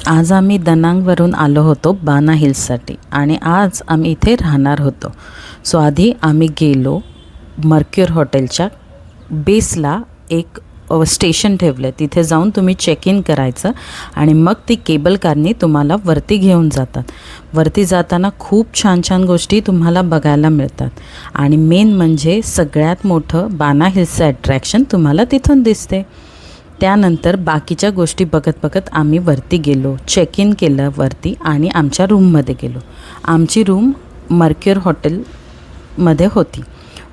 आज आम्ही दनांगवरून आलो होतो बाना हिल्ससाठी आणि आज आम्ही इथे राहणार होतो. सो आधी आम्ही गेलो मर्क्युर हॉटेलच्या बेसला. एक स्टेशन ठेवलं, तिथे जाऊन तुम्ही चेक इन करायचं आणि मग ती केबल कारनी तुम्हाला वरती घेऊन जातात. वरती जाताना खूप छान छान गोष्टी तुम्हाला बघायला मिळतात आणि मेन म्हणजे सगळ्यात मोठं बाना हिल्सचं अट्रॅक्शन तुम्हाला तिथून दिसते. त्यानंतर बाकीच्या गोष्टी बघत बघत आम्ही वरती गेलो, चेक इन केलं वरती आणि आमच्या रूममध्ये गेलो. आमची रूम मर्क्युर हॉटेलमध्ये होती.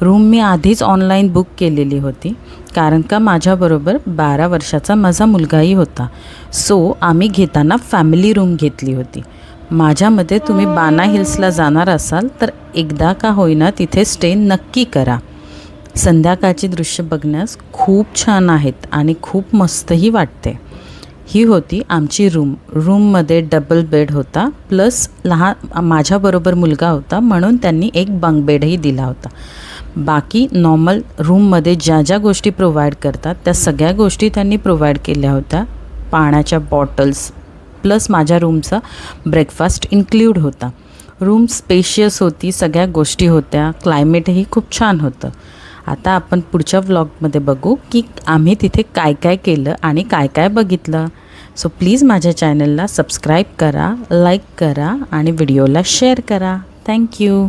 रूम मी आधीच ऑनलाईन बुक केलेली होती, कारण का माझ्याबरोबर 12 वर्षाचा माझा मुलगाही होता. सो आम्ही घेताना फॅमिली रूम घेतली होती. माझ्या मते तुम्ही बाना हिल्सला जाणार असाल तर एकदा का होईना तिथे स्टे नक्की करा. संध्याकाळची दृश्य बघण्यास खूप छान आहेत आणि खूप मस्तही वाटते. ही होती आमची रूम. रूममध्ये डबल बेड होता, प्लस माझ्याबरोबर मुलगा होता म्हणून त्यांनी एक बंक बेडही दिला होता. बाकी नॉर्मल रूममध्ये ज्या ज्या गोष्टी प्रोव्हाइड करतात त्या सगळ्या गोष्टी त्यांनी प्रोव्हाइड केल्या होत्या. पाण्याच्या बॉटल्स प्लस माझ्या रूमचा ब्रेकफास्ट इन्क्ल्यूड होता. रूम स्पेशियस होती, सगळ्या गोष्टी होत्या, क्लायमेटही खूप छान होतं. आता आपण पुढच्या व्लॉगमध्ये बघू की आम्ही तिथे काय काय केलं आणि काय काय बघितलं. सो प्लीज माझ्या चॅनलला सबस्क्राईब करा, लाईक करा आणि व्हिडिओला शेअर करा. थँक्यू.